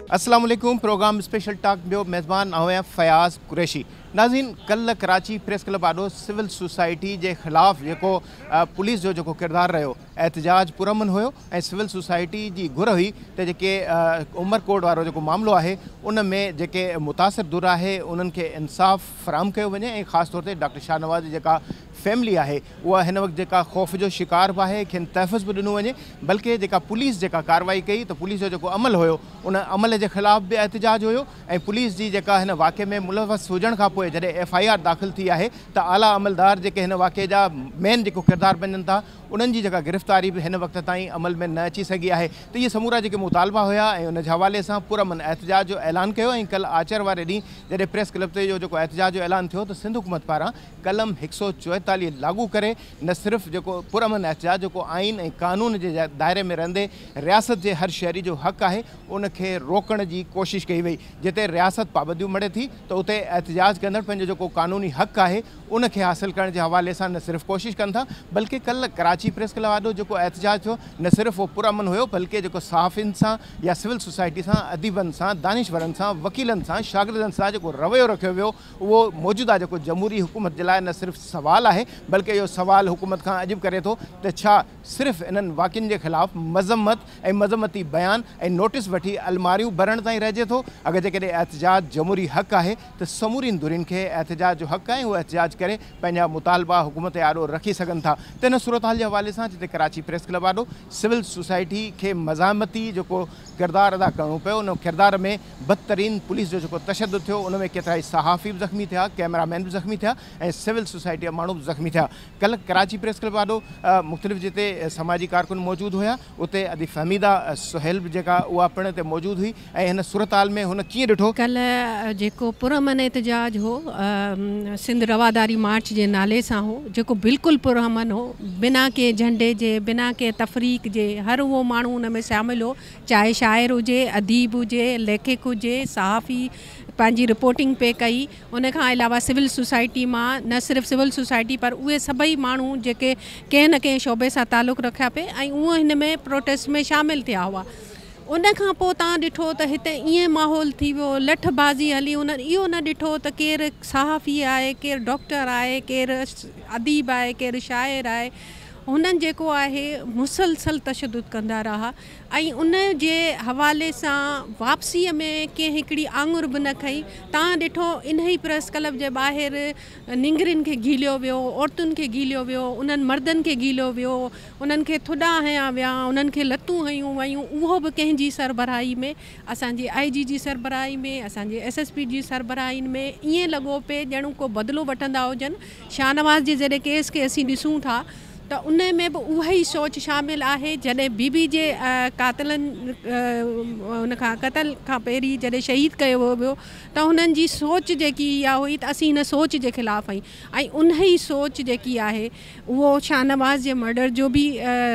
अस्सलाम वालेकुम। Programme special talk जो मेज़बान आया फयाज़ कुरैशी। नाज़रीन, कल कराची प्रेस क्लब आॾो सिविल सोसाइटी के ख़िलाफ़ जो पुलिस जो किरदार रहो एहतजाज पुरमन हो। सिविल सोसाइटी की घुर हुई तो जेके उमरकोट वारो जो मामलो है उन में जेके मुतासिर दुर है उन्हनि खे इंसाफ़ फराहम किया वञे। ख़ास तौर पर डॉक्टर शाहनवाज़ जी फैमिली है वह इन वक्त खौफ जो शिकार भी है, खेन तहफ़ुज़ भी दिनों वञे। बल्कि पुलिस कार्रवाई कई तो पुलिस जो अमल हो उन अमल के ख़िलाफ़ भी एहतजाज हो। पुलिस की इन वाक़े में मुलवस हुजण खां पोइ जॾहिं FIR दाख़िल थी है तो आला अमलदार जेके इन वाक़े जा मेन जो किरदार बनन था उन्हनि जी गिरफ़्तारी भी इन वक्त ताईं अमल में न अची सघी है। तो ये समूरा जो मुतालबा हुआ उन हवाले से पुरमन एहतजाज जो ऐलान किया। कल आचर वारे ॾींहुं जॾहिं प्रेस क्लब ते जो एहतजाज जो ऐलान थो तो सिंध हुकूमत पारां कलम 144 लागू करे न सिर्फ जो पुरमन एहतजाज जो आइन और कानून के दायरे में रहंदे रियासत के हर शहरी जो हक़ है उनके रोकण की कोशिश कई वही। जिते रियासत पाबंदियों मड़े थी तो उते एहतजाज कंदड़ पंहिंजो जो कानूनी हक़ है उनके हासिल करण के हवाले से न सिर्फ कोशिश कन था बल्कि कल कराची प्रेस क्लब आॾो जो एहतजाज थो न सिर्फ वो पुरमन हो बल्कि जो सहाफ़िन से या सिविल सोसाइटी से अदीबन से दानिशवरन से वकीलन से शागिर्दन से जो रवैयो रखो वो वो मौजूदा जो जमहूरी हुकूमत के लिए न सिर्फ सवाल है बल्कि यो सवाल हुकूमत का अजब करे तो छा सिर्फ इन वाक़िन के खिलाफ़ मज़म्मत और मज़म्मती बयान और नोटिस वठी अलमारियों भरण ताईं रहे तो अगर जेकॾहिं एहतजाज जमहूरी हक़ है तो समूरीन दुरीन के एहतजाज जो हक़ है वो एहतजाज करे पंहिंजा मुतालबा हुकूमत आॾो रखी सघन था। तो इन सूरत हाल के हवाले से जिते कराची प्रेस क्लब आॾो सिविल सोसाइटी के मज़ामती जो किरदार अदा करणो पियो उन किरदार में बदतरीन पुलिस जो तशद्दुद थो उनमें केतराई सहाफ़ी भी ज़ख्मी थे, कैमरामैन भी ज़ख्मी थे और सिविल सोसाइटी मानू भी ज़ख्मी थे। कल कराची प्रेस क्लब आॾो मुख्तलिफ़ जिते समाजी कारकुन मौजूद हुआ उते अदी फहमीदा सुहेल भी उहा पिण ते मौजूद हुई। इन सूरत हाल में हुन कीअं ॾिठो? कल जो पुरमन एहतजाज हो सिंध रवादारी मार्च के नाले से हो जो बिल्कुल पुरमन हो, बिना के झंडे जे बिना के तफरीक जे हर वो मानू उन में शामिल हो, चाहे शायर हुए, अदीब हुए, लेखक हुए, सहाफ़ी पांजी रिपोर्टिंग पे कई। उन खां अलावा सिविल सोसाइटी में न सिर्फ सिविल सोसाइटी पर उहे सभई मानू जेके कंहिं न कंहिं शोबे से ताल्लुक़ रखा पे वो इन में प्रोटेस्ट में शामिल थिया हुआ। उन खां पोइ तव्हां ॾिठो त हिते ईअं माहौल थी वियो, लठबाज़ी हली। उन्हनि इहो न ॾिठो त केरु सहाफ़ी आहे, केरु डॉक्टर आहे, केरु अदीब आहे, केरु शाइर आहे। हुननि जेको आहे मुसलसल तशद्दुद कंदा रहा ऐं उन जे हवाले सां वापसीअ में कंहिं हिकिड़ी आङुर बि न खई। तव्हां ॾिठो इन ई प्रेस क्लब जे ॿाहिरि निंगरिन खे गीलियो वियो, औरतुनि खे गीलियो वियो, उन्हनि मर्दनि खे गीलियो वियो, उन्हनि खे थुॾा हया विया, उन्हनि खे लतूं हयूं वयूं। उहो बि कंहिंजी सरबराही में, असांजी IG जी सरबराही में, असांजे SSP जी सरबराही में ईअं लॻो पिए ॼणु को बदिलो वठंदा हुजनि। शाहनवाज़ जे जॾहिं केस खे असीं ॾिसूं था तो उन में भी उही सोच शामिल है। जॾहिं बीबी जे कातिलनि उन कतल खां पहिरीं जॾहिं शहीद किया वियो तो उन्हनि जी सोच जी हुई तो असीं इन सोच के खिलाफ़ आई ऐं उन ही सोच जी है वो शाहनवाज़ जे मर्डर जो भी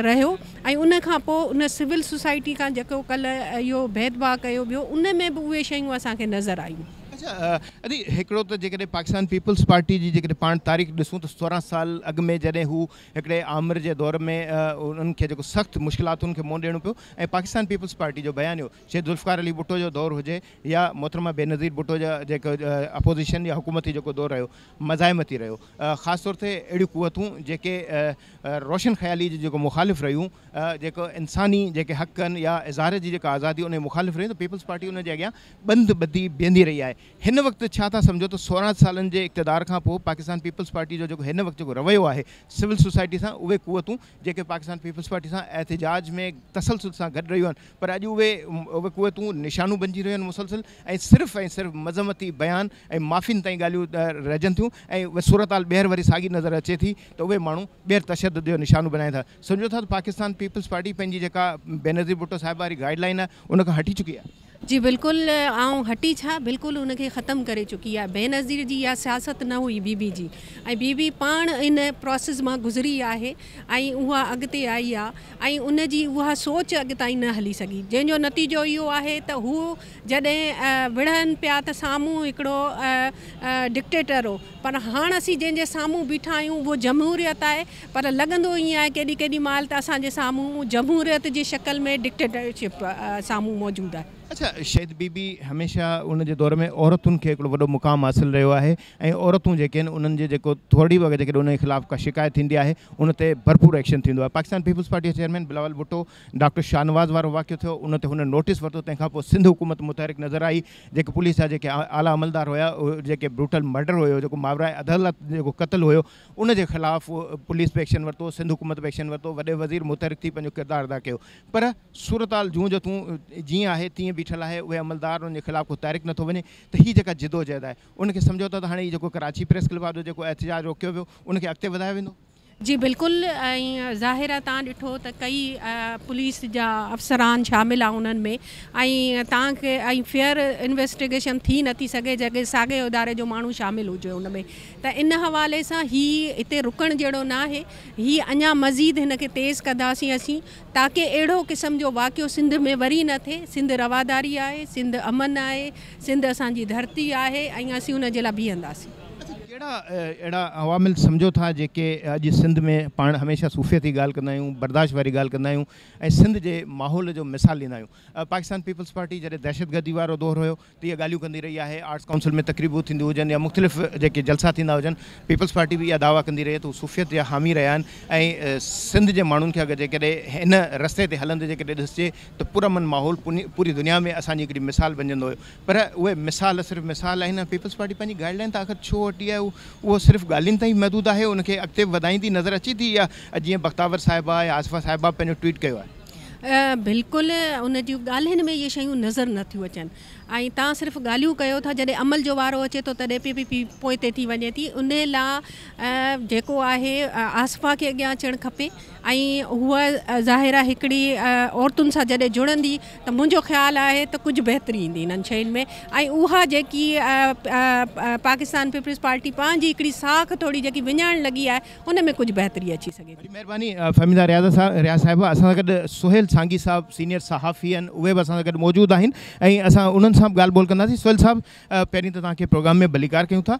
रहो। उन खां पोइ उन सिविल सोसाइटी का जो कल यो भेदभाव किया वियो उन में भी उहे शयूं असांखे नज़र आयूं। अच्छा अदी हिकिड़ो तो जेकॾहिं पाकिस्तान पीपल्स पार्टी जी जेकॾहिं पाण तारीख़ ॾिसूं तो 16 साल अॻु में जॾहिं हू हिकिड़े आमिर जे दौर में उन्हनि खे जेको सख़्तु मुश्किलातुनि खे मुंहुं ॾियणो पियो ऐं पाकिस्तान पीपल्स पार्टी जो बयान हुयो शहीद ज़ुल्फ़िकार अली भुट्टो जो दौर हुजे या मोहतरमा बेनज़ीर भुट्टो जा जेको अपोज़िशन या हुकूमती जेको दौर रहियो मज़ाहिमती रहियो। ख़ासि तौर ते अहिड़ियूं क़ुवतूं जेके रोशन ख़याली जी जेको मुखालिफ़ रहियूं, जेको इंसानी जेके हक़ आहिनि या इज़हार जी जेका आज़ादी उन मुखालिफ़ रहियूं, तो पीपल्स पार्टी उन जे अॻियां बंद ॿधी बीहंदी रही आहे। हिन वक्त छा था समझो तो 16 सालन के इक़्तिदार खां पोइ पाकिस्तान पीपल्स पार्टी जो हिन वक्त जो रवैयो है सिविल सोसाइटी से उहे क़ुवतूं जेके पाकिस्तान पीपल्स पार्टी से एहतजाज में तसलसल से गॾु रहियूं आहिनि पर अॼु उहे क़ुवतूं निशानू बणिजी रहियूं आहिनि मुसलसल ऐं सिर्फ़ मज़म्मती बयान ऐं माफ़िन ताईं ॻाल्हियूं रहिजनि थियूं ऐं उहे सूरत हाल ॿीहर वरी साॻी नज़र अचे थी तो उहे माण्हू ॿीहर तशद्दुद जो निशानू बनाइनि था। सम्झो था पाकिस्तान पीपल्स पार्टी पंहिंजी जेका बेनज़ीर भुट्टो साहिब वारी गाइडलाइन आहे उन खां हटी चुकी है। जी बिल्कुल आऊं हटी छा बिल्कुल उनके ख़त्म करे चुकी है। बेनज़ीर जी या सियासत न हुई बीबी जी ऐं बीबी पाण इन प्रोसेस में गुज़री है ऐं उहा अॻिते आई आहे ऐं उन जी उहा सोच अॻिताईं न हली सघी जंहिंजो नतीजो इहो आहे त हू जॾहिं विढ़नि पिया त साम्हूं हिकिड़ो डिक्टेटर हो पर हाणे असीं जंहिंजे साम्हूं बीठा आहियूं उहो जमहूरियत आहे पर लॻंदो ईअं आहे केॾी केॾी महिल त असांजे साम्हूं जमहूरियत जी शक्ल में डिक्टेटरशिप साम्हूं मौजूदु आहे। अच्छा, शहीद बीबी हमेशह उन जे दौर में औरतुनि खे हिकिड़ो वॾो मुक़ाम हासिलु रहियो आहे ऐं औरतूं जेके आहिनि उन्हनि जे जेको थोरी वग़ैरह जेकॾहिं उन जे ख़िलाफ़ु का शिकायत थींदी आहे उन ते भरपूर एक्शन थींदो आहे। पाकिस्तान पीपल्स पार्टी जे चेयरमैन बिलावल भुट्टो डॉक्टर शाहनवाज़ वारो वाक़ियो थियो, उन ते हुन नोटिस वरितो, तंहिंखां पोइ सिंध हुकूमत मुतहरिक नज़र आई। जेके पुलिस जा जेके आला अमलदार हुया, जेके ब्रूटल मर्डर हुयो, जेको मावरा अदालत जेको क़त्ल हुयो, उन जे ख़िलाफ़ु पुलिस बि एक्शन वरितो, सिंध हुकूमत बि एक्शन वरितो, वॾे वज़ीर मुतहरिक थी पंहिंजो किरदारु अदा कयो। पर सूरत हाल जूं जो तूं जीअं आहे तीअं बीठल आहे, उहे अमलदार उन जे ख़िलाफ़ु को तहरीक नथो वञे, त हीअ जेका जिदोजहद आहे उनखे सम्झो था त हाणे जेको कराची प्रेस क्लब जो जेको एहतजाज रोकियो वियो उनखे अॻिते वधायो वेंदो? जी बिल्कुलु। ऐं ज़ाहिर आहे तव्हां ॾिठो त कई पुलिस जा अफ़सरान शामिलु आहे उन्हनि में, ऐं तव्हांखे ऐं फेयर इन्वेस्टिगेशन थी नथी सघे जॾहिं साॻे इदारे जो माण्हू शामिलु हुजे उन में। त इन हवाले सां हीअ हिते रुकण जहिड़ो न आहे, हीअ अञा मज़ीद हिन खे तेज़ कंदासीं असीं, ताकी अहिड़ो क़िस्म जो वाक़ियो सिंध में वरी न थिए। सिंध रवादारी आहे, सिंध अमन आहे, सिंध असांजी धरती आहे ऐं असीं उन जे लाइ बीहंदासीं। अहिड़ा अवामिल सम्झो था जेके अॼु सिंध में पाण हमेशह सूफ़ियत जी ॻाल्हि कंदा आहियूं, बर्दाश्त वारी ॻाल्हि कंदा आहियूं ऐं सिंध जे माहौल जो मिसाल ॾींदा आहियूं। पाकिस्तान पीपल्स पार्टी जॾहिं दहशतगर्दी वारो दौर हुयो त इहे ॻाल्हियूं कंदी रही आहे। आर्ट्स काउंसिल में तक़रीबूं थींदियूं हुजनि या मुख़्तलिफ़ जेके जलसा थींदा हुजनि, पीपल्स पार्टी बि इहा दावा कंदी रही त सूफ़ियत जा हामी रहिया आहिनि ऐं सिंध जे माण्हुनि खे अगरि जेकॾहिं हिन रस्ते ते हलंदे जेकॾहिं ॾिसजे त पुरअमन माहौल पूरी दुनिया में असांजी हिकिड़ी मिसाल बणिजंदो हुयो। पर उहे मिसाल सिर्फ़ु मिसाल आहिनि। पीपल्स पार्टी पंहिंजी गाइडलाइन त आख़िर छो वठी आहे, उहो सिर्फ़ु ॻाल्हियुनि ताईं महदूद आहे, उनखे अॻिते वधाईंदी नज़र अचे थी? या जीअं बख्तावर साहिबा या आसिफा साहिबा पंहिंजो ट्वीट कयो आहे? बिल्कुलु उन जूं ॻाल्हियुनि में इहे शयूं नज़र नथियूं अचनि। ऐं तव्हां सिर्फ़ु ॻाल्हियूं कयो था, जॾहिं अमल जो वारो अचे थो तॾहिं PPP पोइ ते थी वञे थी। उन लाइ जेको आहे आसिफा खे अॻियां अचणु खपे ऐं हूअ ज़ाहिर आहे हिकिड़ी औरतुनि सां जॾहिं जुड़ंदी त मुंहिंजो ख़्यालु आहे त कुझु बहितरी ईंदी इन्हनि शयुनि में। ऐं उहा जेकी पाकिस्तान पीपल्स पार्टी पंहिंजी हिकिड़ी साख थोरी जेकी विञाइण लॻी आहे उन में कुझु बहितरी अची सघे थी। महिरबानी फहमीदा रियाज़ साहिबा। असां सां गॾु सुहेल सांगी साहब सीनियर सहाफ़ी आहिनि, उहे बि असां सां गॾु मौजूदु आहिनि ऐं असां उन्हनि सां बि ॻाल्हि ॿोल कंदासीं। सुहेल साहब, पहिरीं त तव्हांखे प्रोग्राम में भलीकार कयूं था।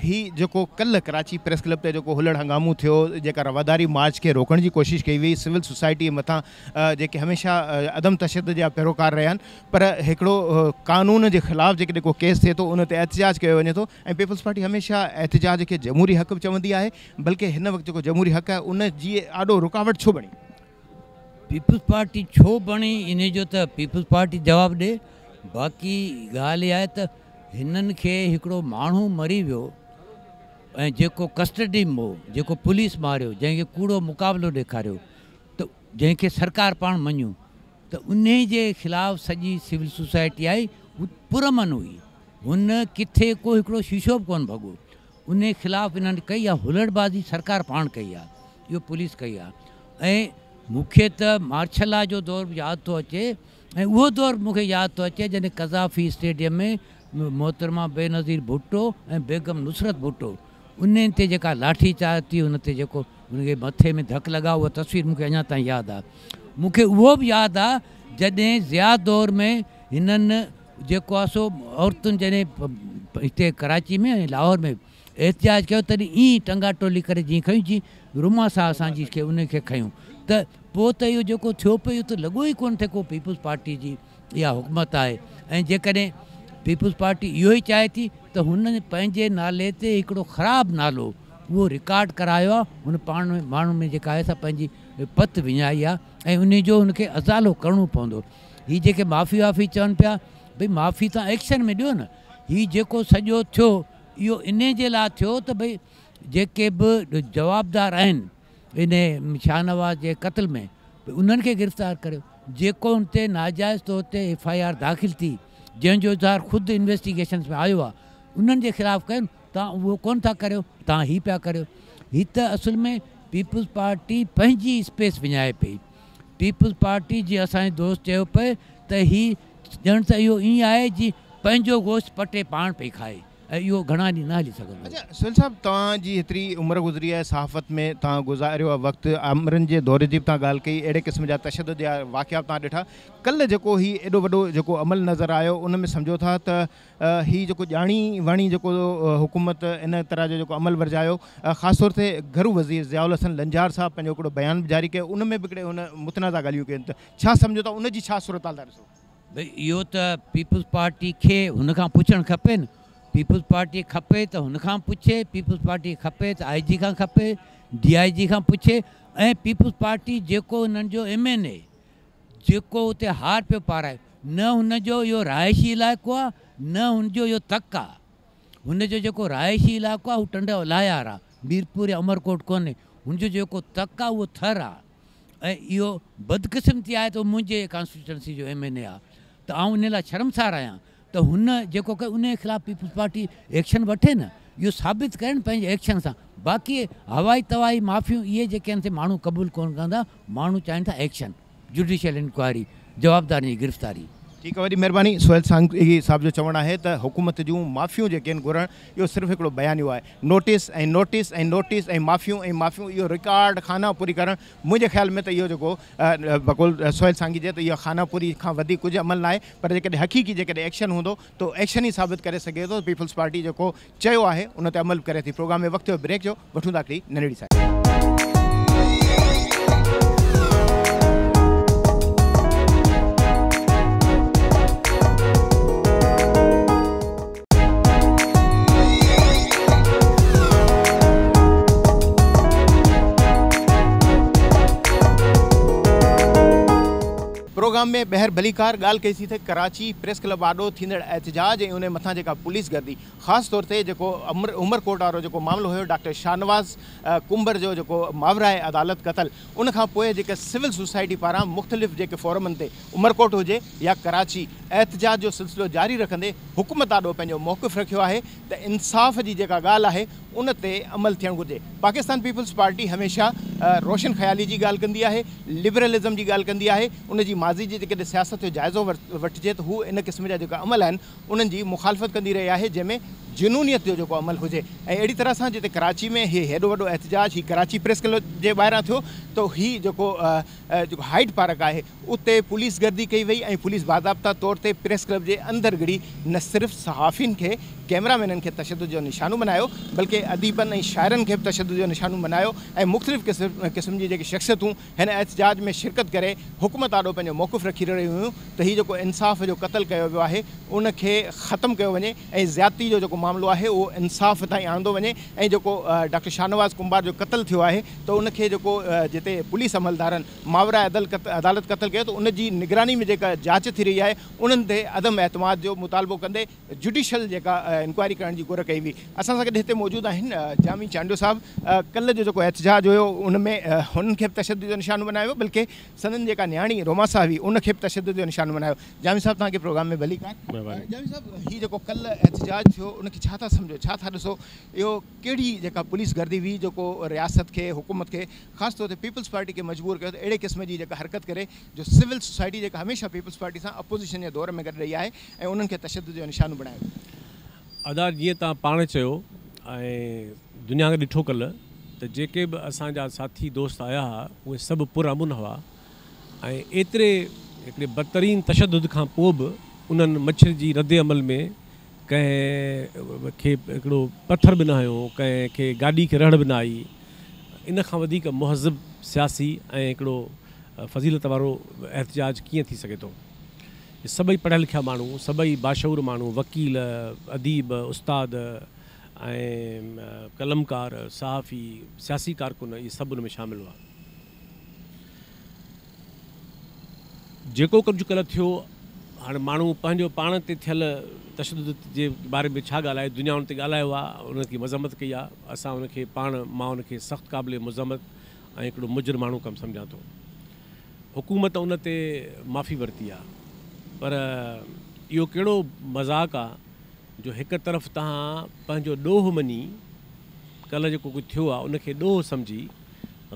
हीउ जेको कल्ह कराची प्रेस क्लब ते जेको हुलड़ हंगामो थियो, जेका रवादारी मार्च खे रोकण जी कोशिशि कई वई, सिविल सोसाइटी मथां जेके हमेशह अदम तशद्दुद जा पैरोकार रहिया आहिनि, पर हिकिड़ो कानून जे ख़िलाफ़ु जेकॾहिं को केस थिए थो उन ते एहतजाज कयो वञे थो ऐं पीपल्स पार्टी हमेशह एहतजाज खे जमहूरी हक़ बि चवंदी आहे, बल्कि हिन वक़्तु जेको जमहूरी हक़ आहे उन जी ॾाढो रुकावट छो बणी? पीपल्स पार्टी छो बणी इन जो त पीपल्स पार्टी जवाबु ॾे। बाक़ी ॻाल्हि इहा आहे त हिननि खे हिकिड़ो माण्हू मरी वियो ऐं जेको कस्टडी में हो, जेको पुलिस मारियो, जंहिंखे कूड़ो मुक़ाबिलो ॾेखारियो, त जंहिंखे सरकार पाण मञियो, त उन जे ख़िलाफ़ु सॼी सिविल सोसाइटी आई, पुरअमन हुई। हुन किथे को हिकिड़ो शीशो बि कोन भॻो। उन ख़िलाफ़ु इन्हनि कई आहे हुलड़बाज़ी, सरकार पाण कई आहे, इहो पुलिस कई आहे। ऐं मूंखे त मार्शला जो दौर बि यादि थो अचे ऐं उहो दौर मूंखे यादि थो अचे जॾहिं कज़ाफ़ी स्टेडियम में मोहतरमा बेनज़ीर भुट्टो ऐं बेगम नुसरत भुट्टो उन ते जेका लाठी चार्ज थी, उन ते जेको उनखे मथे में धकु लॻा, उहा तस्वीर मूंखे अञा ताईं यादि आहे। मूंखे उहो बि यादि आहे जॾहिं ज़िया दौर में हिननि जेको आहे सो औरतुनि जॾहिं हिते कराची में ऐं लाहौर में एहतजाज कयो, तॾहिं ईअं टंगा टोली करे जीअं खयूं, जीअं रूमा सां असांजी खे उनखे खयूं। त पोइ त इहो जेको थियो पियो त लॻो ई कोन थिए को पीपल्स पार्टी जी इहा हुकूमत आहे। ऐं जेकॾहिं पीपल्स पार्टी इहो ई चाहे थी त हुन पंहिंजे नाले ते हिकिड़ो ख़राबु नालो उहो रिकॉर्ड करायो आहे, हुन पाण में माण्हू में जेका आहे सा पंहिंजी पत विञाई आहे ऐं उन जो हुनखे अज़ालो करिणो पवंदो। हीअ जेके माफ़ी वाफ़ी चवनि पिया, भई माफ़ी तव्हां एक्शन में ॾियो न। हीअ जेको सॼो थियो इहो इन जे लाइ थियो त भई जेके बि जवाबदार आहिनि इन शाहनवाज़ जे क़त्ल में, उन्हनि खे गिरफ़्तार करियो। जेको उन ते नाजाइज़ तौर ते FIR दाख़िल थी, जंहिंजो इज़हार ख़ुदि इन्वेस्टिगेशन में आयो आहे, उन्हनि जे ख़िलाफ़ु कयो। तव्हां उहो कोन था करियो, तव्हां हीअ पिया करियो। हीअ त असुल में पीपल्स पार्टी पंहिंजी स्पेस विञाए पई। पीपल्स पार्टी जीअं असांजे दोस्त चयो पिए त हीअ ॼण त इहो ईअं आहे जीअं पंहिंजो गोश्त पटे पाण पई खाए ऐं इहो घणा ॾींहं न हली सघंदो। अच्छा सुहेल साहब, तव्हांजी हेतिरी उमिरि गुज़री आहे सहाफ़त में, तव्हां गुज़ारियो आहे वक़्तु, आमरनि जे दौरे जी बि तव्हां ॻाल्हि कई, अहिड़े क़िस्म जा तशद्दुद जा वाक़िया तव्हां ॾिठा। कल्ह जेको ही एॾो वॾो जेको अमल नज़र आयो, उन में सम्झो था त हीअ जेको ॼाणी वाणी जेको हुकूमत इन तरह जो जेको अमल वर्जायो, ख़ासि तौर ते घरू वज़ीर ज़ियाउल हसन लंजार साहब पंहिंजो हिकिड़ो बयान बि जारी कयो, उन में बि हिकिड़े हुन मुतनाज़ा ॻाल्हियूं कयूं। त छा सम्झो था उन जी छा सूरत हाल था ॾिसो? भई इहो त पीपल्स पार्टी खे हुन खां पुछणु खपे न। पीपल्स पार्टी खपे त हुन खां पुछे, पीपल्स पार्टी खपे त IG खां खपे, DIG खां पुछे। ऐं पीपल्स पार्टी जेको हुननि जो MNA जेको उते हार पियो पाराए, न हुनजो इहो रहाइशी इलाइक़ो आहे, न हुनजो इहो तक आहे। हुनजो जेको रहाइशी इलाइक़ो आहे उहो टंड लायार आहे, मीरपुर या उमरकोट कोन्हे। हुनजो जेको तक आहे उहो थर आहे। ऐं इहो बदकिस्मती आहे त मुंहिंजे कॉन्स्टिट्यूंसी जो MNA आहे, त आउं इन लाइ शर्मसार आहियां त हुन जेको कयो उन जे ख़िलाफ़ु पीपल्स पार्टी एक्शन वठे न। इहो साबित कनि पंहिंजे एक्शन सां। बाक़ी हवाई तवाई माफ़ियूं इहे जेके आहिनि माण्हू क़बूल कोन कंदा। माण्हू चाहिनि था एक्शन, जुडिशियल इंक्वायरी, जवाबदारी जी गिरफ़्तारी। ठीक है, वही मेहरबानी। सोहेल सांगी साहब जो चवणु आहे त हुकूमत जूं माफ़ियूं जेके आहिनि घुरण, इहो सिर्फ़ु हिकिड़ो बयानियो आहे। नोटिस ऐं नोटिस ऐं नोटिस ऐं माफ़ियूं ऐं माफ़ियूं, इहो रिकॉर्ड खाना पूरी करणु मुंहिंजे ख़्याल में त इहो जेको बकुल सोहेल सांगी जे त इहो खाना पूरी खां वधीक कुझु अमल न आहे। पर जेकॾहिं हक़ीक़ी जेकॾहिं एक्शन हूंदो त एक्शन ई साबित करे सघे थो पीपल्स पार्टी जेको चयो आहे उन ते अमल करे थी। प्रोग्राम में वक़्तु ब्रेक जो वठूं था हिकिड़ी नंढड़ी साइड। प्रोग्राम में ॿाहिरि भलीकार ॻाल्हि कईसीं त कराची प्रेस क्लब आॾो थींदड़ एहतजाज ऐं उन मथां जेका पुलिस गर्दी, ख़ासि तौर ते जेको उमरकोट वारो जेको मामिलो हुयो डॉक्टर शाहनवाज़ कुंबर जो जेको मावराए अदालत क़तल, उन खां पोइ जेके सिविल सोसाइटी पारां मुख़्तलिफ़ जेके फोरमनि ते उमरकोट हुजे या कराची एहतजाज जो सिलसिलो जारी रखंदे हुकूमत आॾो पंहिंजो मौक़िफ़ रखियो आहे त इंसाफ़ जी जेका ॻाल्हि आहे उन ते अमल थियणु घुरिजे। पाकिस्तान पीपल्स पार्टी हमेशह रोशन ख़याली जी ॻाल्हि कंदी आहे, लिबरलिज़म जी ॻाल्हि कंदी आहे। उन जी माज़ी जी जेकॾहिं सियासत जो जाइज़ो वठिजे त हू इन क़िस्म जा जेका अमल आहिनि उन्हनि जी मुखालफ़त कंदी रही आहे, जंहिंमें जुनूनियत जो जेको अमल हुजे। ऐं अहिड़ी तरह सां जिते कराची में हेॾो वॾो एहतजाज ही कराची प्रेस क्लब जे ॿाहिरां थियो, त ही जेको हाइड पार्क आहे उते पुलिस गर्दी कई वई ऐं पुलिस बाज़ाब्ता तौर ते प्रेस क्लब जे अंदरि घिड़ी न सिर्फ़ु सहाफ़ियुनि खे, कैमरामैननि खे तशद्दुद जो निशानो बनायो, बल्कि अदीबनि ऐं शाइरनि खे बि तशद्दुद जो निशानो बनायो। ऐं मुख़्तलिफ़ क़िस्म जी जेकी शख़्सियतूं हिन एहतजाज में शिरकत करे हुकूमत आॾो पंहिंजो मौक़िफ़ रखी रहियूं हुयूं त हीउ जेको इंसाफ़ जो क़तल कयो वियो आहे उनखे ख़तमु कयो वञे ऐं ज़्यादती जो जेको मामिलो आहे उहो इंसाफ़ ताईं आणंदो वञे। ऐं जेको डॉक्टर शाहनवाज़ कुंबार जो क़तल थियो आहे त उनखे जेको जिते पुलिस अमलदारनि मावरा अदालत क़तल कयो त उनजी निगरानी में जेका जांच थी रही आहे उन्हनि ते अदम एतमाद जो मुतालबो कंदे जुडिशियल जेका इंक्वायरी करण जी घुर कई हुई। असां सां गॾु हिते मौजूदु आहिनि जामी चांडियो साहब। कल्ह जो जेको एहतजाज हुयो उनमें हुननि खे बि तशद्दुद जो निशानो बनायो, बल्कि संदन जेका न्याणी रोमा साहब हुई उनखे बि तशद्दुद जो निशानो बनायो। जामी साहब तव्हांखे प्रोग्राम में भली कार। जामी साहब, हीउ जेको कल्ह एहतजाज थियो उनखे छा था सम्झो, छा था ॾिसो? इहो कहिड़ी जेका पुलिस गर्दी हुई जेको रियासत खे, हुकूमत खे, ख़ासि तौर ते पीपल्स पार्टी खे मजबूर कयो त अहिड़े क़िस्म जी जेका हरकत करे जो सिविल सोसाइटी जेका हमेशह पीपल्स पार्टी सां अपोज़िशन जे दौर में गॾु रही आहे ऐं उन्हनि खे तशद्दुद जो निशानो बनायो? आधार जीअं तव्हां पाण चयो ऐं दुनिया खे ॾिठो कल्ह त जेके बि असांजा साथी दोस्त आया हुआ उहे सभु पुरअमन हुआ ऐं एतिरे हिकिड़े बदतरीन तशद्दुद खां पोइ बि उन्हनि मच्छर जी रद्द अमल में कंहिं खे हिकिड़ो पथर बि न हयो, कंहिंखे गाॾी खे रड़ बि न आई। इन खां वधीक मुहज़िब सियासी ऐं हिकिड़ो फज़ीलत वारो एहतजाज कीअं थी सघे थो? सभई पढ़ियल लिखिया माण्हू, सभई बाशऊर माण्हू, वकील, अदीब, उस्ताद ऐं कलमकार, सहाफ़ी, सियासी कारकुन, इहे सभु उन में शामिल हुआ। जेको कुझु कल्ह थियो, हाणे माण्हू पंहिंजो पाण ते थियल तशद्दुद जे बारे में छा ॻाल्हाए, दुनिया उन ते ॻाल्हायो आहे, उनखे मज़म्मत कई आहे। असां उनखे मां उनखे सख़्तु क़ाबिल मज़म्मत ऐं हिकिड़ो मुजर माण्हू कमु सम्झां थो। हुकूमत उन ते माफ़ी वरिती आहे, पर इहो कहिड़ो मज़ाक़ आहे जो हिकु तरफ़ तव्हां पंहिंजो ॾोह मञी, कल्ह जेको कुझु थियो आहे उनखे ॾोह सम्झी,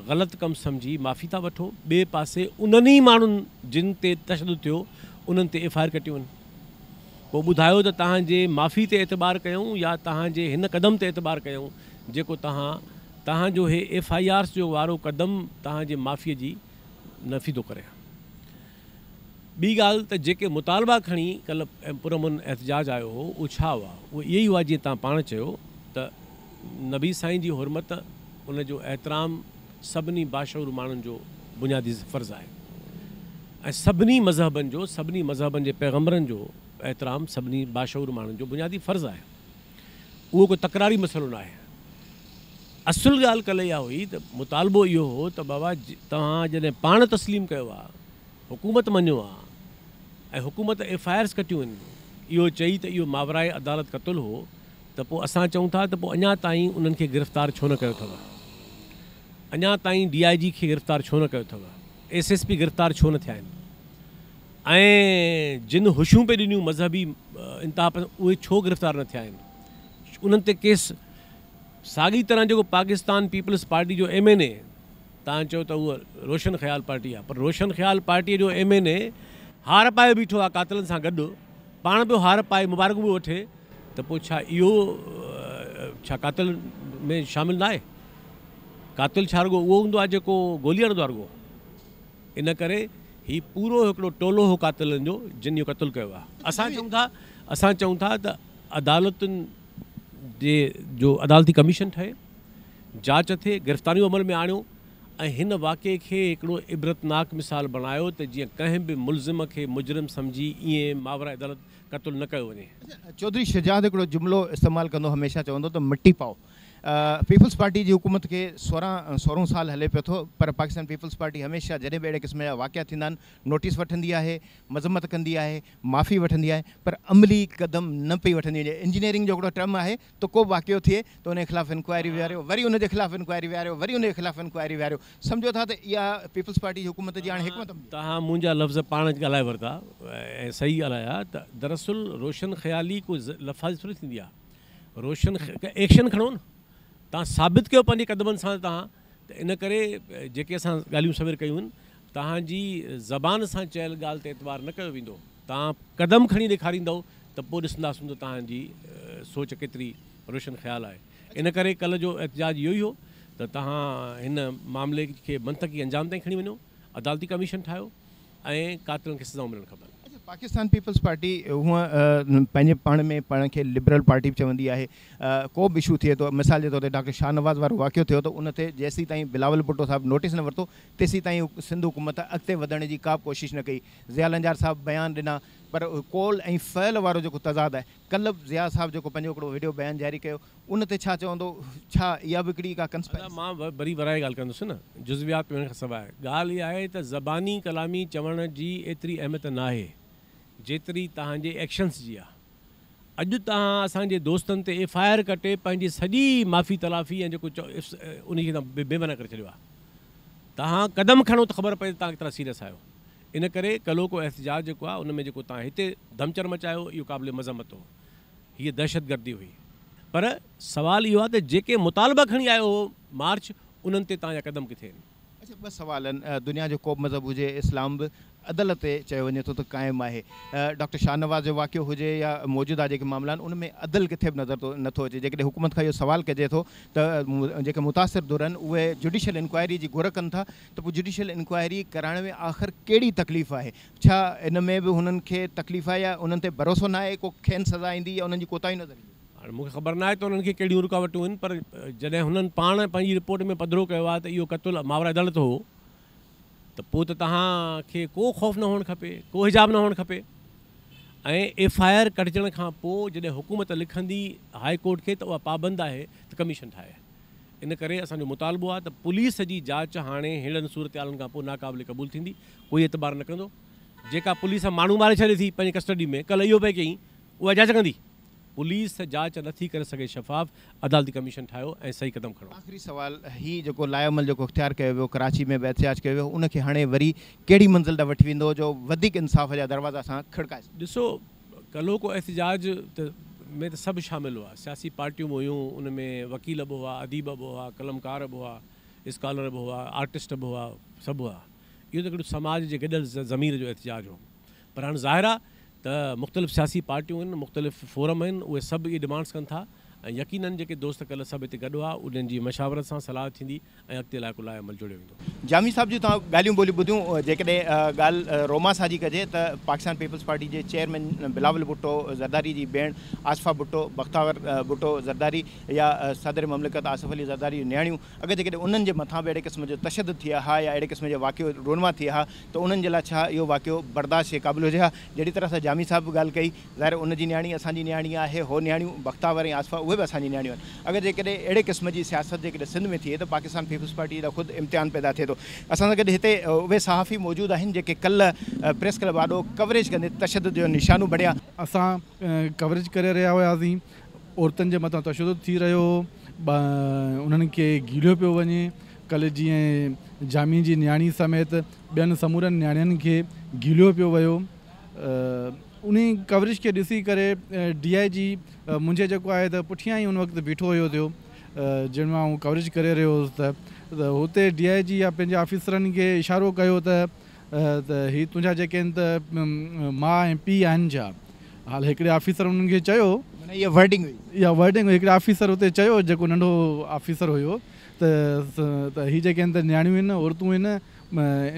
ग़लति कमु सम्झी माफ़ी था वठो, ॿिए पासे उन्हनि ई माण्हुनि जिन ते तशद्दुद थियो उन्हनि ते FIR कटियूं आहिनि। पोइ ॿुधायो त तव्हांजे माफ़ी ते एतबार कयूं या तव्हांजे हिन क़दम ते एतबार कयूं जेको तव्हांजो हे FIRs जो वारो क़दम तव्हांजे माफ़ीअ जी नफ़ी थो करे। ॿी ॻाल्हि त जेके मुतालबा खणी कल्ह पुरअमन एहतजाज आयो हो उहो छा हुआ? उहो इहो ई हुआ जीअं तव्हां पाण चयो त नबी साईं जी हुरमत, उनजो एहतराम सभिनी बाशऊर माण्हुनि जो बुनियादी फ़र्ज़ु आहे। ऐं सभिनी मज़हबनि जो, सभिनी मज़हबनि जे पैगम्बरनि जो एहतराम सभिनी बाशऊर माण्हुनि जो बुनियादी फ़र्ज़ु आहे। उहो कोई तकरारी मसइलो न आहे। असुल ॻाल्हि कल्ह इहा हुई त मुतालबो इहो हो त बाबा तव्हां जॾहिं पाण तस्लीम कयो आहे, हुकूमत मञियो आहे ऐं हुकूमत FIRs कटियूं आहिनि, इहो चई त इहो मावराए अदालत क़तलु हो, त पोइ असां चऊं था त पोइ अञा ताईं उन्हनि खे गिरफ़्तार छो न कयो अथव, अञा ताईं DIG खे गिरफ़्तार छो न कयो अथव, SSP गिरफ़्तार छो न थिया आहिनि, ऐं जिन हुशियूं पे ॾिनियूं मज़हबी इंतिहा उहे छो गिरफ़्तार न थिया आहिनि, उन्हनि ते केस। साॻी तरह जेको पाकिस्तान पीपल्स पार्टी जो MNA, तव्हां चयो त उहा रोशन ख़्याल पार्टी आहे, पर रोशन ख़्याल पार्टीअ जो MNA हार पाए बीठो आहे कातिलनि सां गॾु, पाण बि हार पाए मुबारकूं बि वठे, त पोइ छा इहो छा कातिल में शामिलु न आहे? कातिल छा रुॻो उहो हूंदो आहे जेको गोली हणंदो आहे रुॻो? इन करे हीउ पूरो हिकिड़ो टोलो हो कातिलनि जो जिन इहो क़तलु कयो आहे। असां चऊं था त अदालतुनि जे जो अदालती कमीशन ठहे, जांच थिए, गिरफ़्तारियूं अमल में आणियो ऐं हिन वाक़े खे हिकिड़ो इबरतनाक मिसाल बणायो त जीअं कंहिं बि मुलज़िम खे मुजरिम सम्झी ईअं मावरा अदालत क़तलु न कयो वञे। चौधरी शहजाद हिकिड़ो जुमिलो इस्तेमालु कंदो, हमेशह चवंदो त मिटी पाओ। पीपल्स पार्टी जी हुकूमत खे 16 साल हले पियो थो, पर पाकिस्तान पीपल्स पार्टी हमेशह जॾहिं बि अहिड़े क़िस्म जा वाक़िया थींदा आहिनि नोटिस वठंदी आहे, मज़म्मत कंदी आहे, माफ़ी वठंदी आहे, पर अमली क़दम न पई वठंदी वञे। इंजीनियरिंग जो हिकिड़ो टर्म आहे त को वाक़ियो थिए त उन ख़िलाफ़ु इंक्वायरी विहारियो, वरी उनजे ख़िलाफ़ु इंक्वायरी विहारियो, वरी उनजे ख़िलाफ़ु इंक्वायरी विहारियो। सम्झो था त इहा पीपल्स पार्टी जी हुकूमत जी हाणे हिकमत। तव्हां मुंहिंजा लफ़्ज़ पाण ॻाल्हाए वरिता ऐं सही ॻाल्हाया त दरअसल रोशन ख़्याली कोई लफ़ाज़ थोरी थींदी आहे। रोशन एक्शन खणो न, तव्हां साबित कयो पंहिंजे क़दमनि सां तव्हां, त इन करे जेके असां ॻाल्हियूं सवेर कयूं आहिनि, तव्हांजी ज़बान सां चयल ॻाल्हि ते एतबार न कयो वेंदो, तव्हां क़दम खणी ॾेखारींदव त पोइ ॾिसंदासीं त तव्हांजी सोच केतिरी रोशन ख़्यालु आहे। इन करे कल्ह जो एहतजाज इहो ई हो त तव्हां हिन मामले खे मंतक़ी अंजाम ताईं खणी वञो, अदालती कमीशन ठाहियो ऐं कातिलनि खे सज़ाऊं मिलणु खपनि। पाकिस्तान पीपल्स पार्टी हूअं पंहिंजे पाण में पाण खे लिबरल पार्टी बि चवंदी आहे। को बि इशू थिए थो, मिसाल जे तौर ते डॉक्टर शाहनवाज़ वारो वाक़ियो थियो त उन ते जेसीं ताईं बिलावल भुट्टो साहिबु नोटिस न वरितो तेसीं ताईं सिंध हुकूमत अॻिते वधण जी का बि कोशिशि न कई। ज़िया लंजार साहिबु बयानु ॾिना, पर कौल ऐं फ़ैल वारो जेको तज़ाद आहे, कल्ह ज़िया साहिबु जेको पंहिंजो हिकिड़ो वीडियो बयानु जारी कयो, उन ते छा चवंदो, छा इहा बि हिकिड़ी का कंस्पिरेसी? मां वरी वराए ॻाल्हि कंदुसि न, जुज़वियात में खां सवाइ ॻाल्हि इहा आहे त ज़बानी कलामी चवण जी एतिरी अहमियत न आहे जेतिरी तव्हांजे एक्शन्स जी आहे। अॼु तव्हां असांजे दोस्तनि ते FIR कटे पंहिंजी सॼी माफ़ी तलाफ़ी ऐं जेको उनखे तव्हां बेमना करे छॾियो आहे। तव्हां क़दम खणो त ख़बर पए तव्हां केतिरा सीरियस आहियो। इन करे कल्ह को एहतजाज जेको आहे उन में जेको तव्हां हिते धमचर मचायो इहो क़ाबिल मज़म्मत हो, हीअ दहशतगर्दी हुई। पर सुवालु इहो आहे त जेके मुतालबा खणी आयो हो मार्च, उन्हनि ते तव्हांजा क़दम किथे आहिनि? अच्छा, ॿ सवाल आहिनि। दुनिया जो को बि मज़हब हुजे, इस्लाम बि अदल ते चयो वञे थो त क़ाइमु आहे। डॉक्टर शाहनवाज़ जो वाक़ियो हुजे या मौजूदा जेके मामला आहिनि उन में अदल किथे बि नज़र नथो अचे। जेकॾहिं हुकूमत खां इहो सवाल कजे थो त जेके मुतासिर धुर आहिनि उहे जुडिशल इंक्वायरी जी घुर कनि था, त पोइ जुडिशल इंक्वायरी कराइण में आख़िर कहिड़ी तकलीफ़ आहे? छा इन में बि हुननि खे तकलीफ़ आहे या उन्हनि ते भरोसो न आहे, को खेनि सज़ा ईंदी या उन्हनि जी कोताही नज़र ईंदी? हाणे मूंखे ख़बर न आहे त उन्हनि खे कहिड़ियूं रुकावटूं आहिनि, पर जॾहिं हुननि पाण पंहिंजी रिपोर्ट में पधिरो कयो आहे त इहो क़तलु मावरा अदालत हो, त पोइ त तव्हांखे को ख़ौफ़ न हुअणु खपे, को हिजाब न हुअणु खपे। ऐं FIR कढजण खां पोइ जॾहिं हुकूमत लिखंदी हाई कोर्ट खे त उहा पाबंद आहे त कमीशन ठाहे। इन करे असांजो मुतालबो आहे त पुलिस जी जांच हाणे अहिड़नि सूरत-हालनि खां पोइ नाक़ाबिल क़बूल थींदी, कोई एतबार न कंदो। जेका पुलिस माण्हू मारे छॾे थी पंहिंजी कस्टडी में, कल्ह इहो पिए कयईं, उहा जांच कंदी। पुलिस जांच नथी करे सघे शफ़ाफ़, अदालती कमीशन ठाहियो ऐं सही क़दम खणो। आख़िरी सवाल, हीउ जेको लाइअमल जेको इख़्तियार कयो वियो, कराची में बि एहतिजाज कयो वियो, उनखे हाणे वरी कहिड़ी मंज़िल ॾांहुं वठी वेंदो जो वधीक इंसाफ़ जा दरवाज़ा असां खड़काए? ॾिसो, कल्ह को एहतिजाज में त सभु शामिलु हुआ, सियासी पार्टियूं बि हुयूं, उन में वकील बि हुआ, अदीब बि हुआ, कलमकार बि हुआ, स्कॉलर बि हुआ, आर्टिस्ट बि हुआ, सभु हुआ। इहो त हिकिड़ो समाज जे गॾियल ज़मीर जो एहतिजाज हो। पर हाणे ज़ाहिर आहे त मुख़्तलिफ़ सियासी पार्टियूं आहिनि, मुख़्तलिफ़ फोरम आहिनि, उहे सभु इहे डिमांड्स कनि था ऐं यकीनन जेके दोस्त कल्ह सभु हिते गॾु हुआ उन्हनि जी मशावरत सां सलाह थींदी ऐं अॻिते लाइक़ु लाइ अमल जोड़ियो वेंदो। जामी साहब जी तव्हां ॻाल्हियूं ॿोलियूं ॿुधियूं, जेकॾहिं ॻाल्हि रोमा सां जी कजे त पाकिस्तान पीपल्स पार्टी जे चेयरमैन बिलावल भुट्टो ज़रदारी जी भेण आसफ़ा भुट्टो, बख़्तावर भुट्टो ज़रदारी या सदर ममलिकत आसिफ अली ज़रदारी नियाणियूं, अगरि जेकॾहिं उन्हनि जे मथां बि अहिड़े क़िस्म जो तशदुद थिया हा या अहिड़े क़िस्म जो वाक़ियो रोनमा थिया हा त उन्हनि जे लाइ छा इहो वाक़ियो बर्दाश्त जे क़ाबिल हुजे हा? जहिड़ी तरह सां जामी साहब बि ॻाल्हि कई, ज़ाहिर उनजी नियाणी असांजी नियाणी आहे, हो नियाणियूं बख़्तावर ऐं आसफ़ा उहे बि असांजी नियाणियूं आहिनि। अगरि जेकॾहिं अहिड़े क़िस्म जी सियासत जेकॾहिं सिंध में थिए त पाकिस्तान पीपल्स पार्टी जा ख़ुदि इम्तिहान पैदा थिए थो। असां सां गॾु हिते उहे सहाफ़ी मौजूदु आहिनि जेके कल्ह प्रेस क्लब आॾो कवरेज कंदे तशदुद जो निशानू बणिया। असां कवरेज करे रहिया हुआसीं, औरतुनि जे मथां तशदुद थी रहियो हो, उन्हनि खे गीलियो पियो वञे। कल्ह जीअं जामी जी नियाणी समेत ॿियनि समूरनि नियाणियुनि खे गीलियो पियो वियो। उन कवरेज खे ॾिसी करे DIG मुंहिंजे जेको आहे त पुठियां ई उन वक़्तु बीठो हुयो थियो, जिन मां आउं कवरेज करे रहियो हुउसि त हुते DIG या पंहिंजे ऑफिसरनि खे इशारो कयो त हीअ तुंहिंजा जेके आहिनि त माउ ऐं पीउ आहिनि छा। हाल हिकिड़े ऑफिसर उन्हनि खे चयो, इहा वर्डिंग हुई, हिकिड़े ऑफिसर हुते चयो जेको नंढो ऑफिसर हुयो त हीअ जेके आहिनि त नियाणियूं आहिनि, औरतूं आहिनि,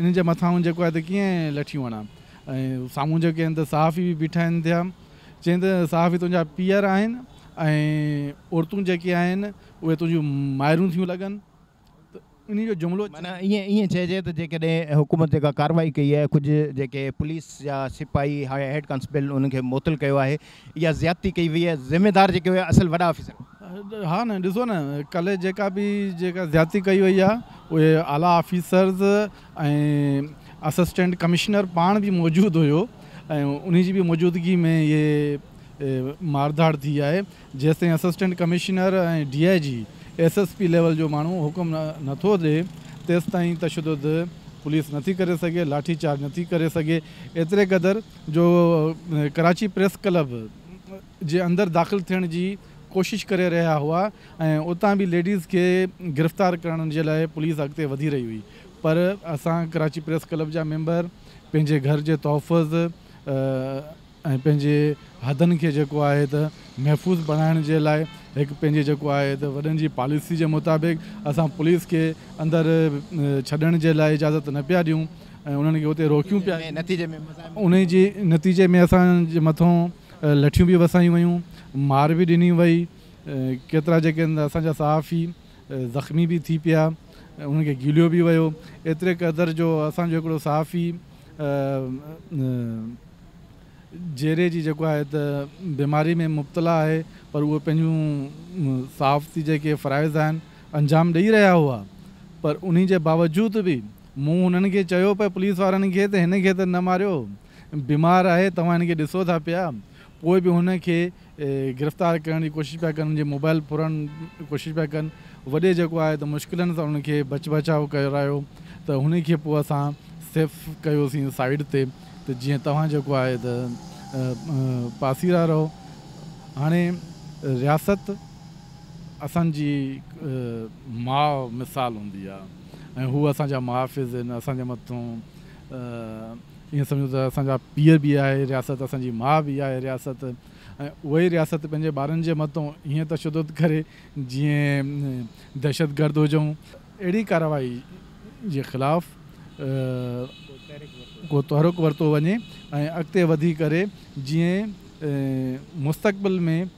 इन जे मथां जेको आहे त कीअं लठियूं वञा। ऐं साम्हूं जेके आहिनि त सहाफ़ी बि बीठा आहिनि थिया, चवनि त सहाफ़ी तुंहिंजा पीअर आहिनि ऐं औरतूं जेके आहिनि उहे तुंहिंजियूं माइरूं थियूं लॻनि। त इन जो जुमिलो माना ईअं चइजे त जेकॾहिं हुकूमत जेका कार्रवाई कई आहे, कुझु जेके पुलिस या सिपाही हेड कांस्टेबल उनखे मुअतल कयो आहे, इहा ज़्यादती कई वई आहे, ज़िम्मेदार जेके हुआ असल वॾा ऑफिसर। हा न, ॾिसो न, कल्ह जेका ज़्यादती कई वई आहे उहे आला ऑफिसर्स ऐं असिस्टेंट कमिश्नर पाण बि मौजूदु हुयो ऐं उन जी बि मौजूदगी में इहे मारधाड़ थी आहे। जेसिताईं असिस्टेंट कमिश्नर ऐं DIG SSP लेवल जो माण्हू हुकुम नथो ॾिए तेसिताईं तशदुद पुलिस नथी करे सघे, लाठी चार्ज नथी करे सघे। एतिरे क़दुरु जो कराची प्रेस क्लब जे अंदरि दाख़िल थियण जी कोशिशि करे रहिया हुआ ऐं उतां बि लेडीज़ खे गिरफ़्तार करण जे लाइ पुलिस अॻिते वधी रही हुई, पर असां कराची प्रेस क्लब जा मेंबर पंहिंजे घर जे तोहफ़ुज़ ऐं पंहिंजे हदनि खे जेको आहे त महफ़ूज़ बणाइण जे लाइ हिकु पंहिंजे जेको आहे त वॾनि जी पॉलिसी जे मुताबिक़ असां पुलिस खे अंदरि छॾण जे लाइ इजाज़त न पिया ॾियूं ऐं उन्हनि खे उते रोकियूं पिया। उन जे नतीजे में असांजे मथां लठियूं बि वसायूं वयूं, मार बि ॾिनी वई, केतिरा जेके आहिनि असांजा सहाफ़ी ज़ख़्मी बि थी पिया, उन्हनि खे गीलियो बि वियो। एतिरे क़दुरु जो असांजो हिकिड़ो सहाफ़ी जहिड़े जी जेको आहे त बीमारी में मुब्तला आहे, पर उहे पंहिंजूं सहाफ़ती जेके फ़राइज़ आहिनि अंजाम ॾेई रहिया हुआ, पर उन जे बावजूदि बि मूं हुननि खे चयो पिया पुलिस वारनि खे त हिन खे त न मारियो, बीमार आहे, तव्हां हिन खे ॾिसो था पिया। पोइ बि हुनखे गिरफ़्तार करण जी कोशिशि पिया कनि, हुनजे मोबाइल फुरण जी कोशिशि पिया कनि, वॾे जेको आहे त मुश्किलनि सां हुनखे बचाव करायो, त हुनखे पोइ असां सेफ कयोसीं साइड ते, त जीअं तव्हां जेको आहे त पासीरा रहो। हाणे रियासत असांजी माउ मिसाल हूंदी आहे ऐं हू असांजा मुहाफ़िज़ आहिनि, असांजे मथां ईअं सम्झो त असांजा पीउ बि आहे रियासत, असांजी माउ बि आहे रियासत, ऐं उहा ई रियासत पंहिंजे ॿारनि जे मथां हीअं तशदुद करे जीअं दहशतगर्द हुजूं। अहिड़ी कार्रवाई जे ख़िलाफ़ को तहरुक वरितो वञे ऐं अॻिते वधी करे जीअं मुस्तक़बिल में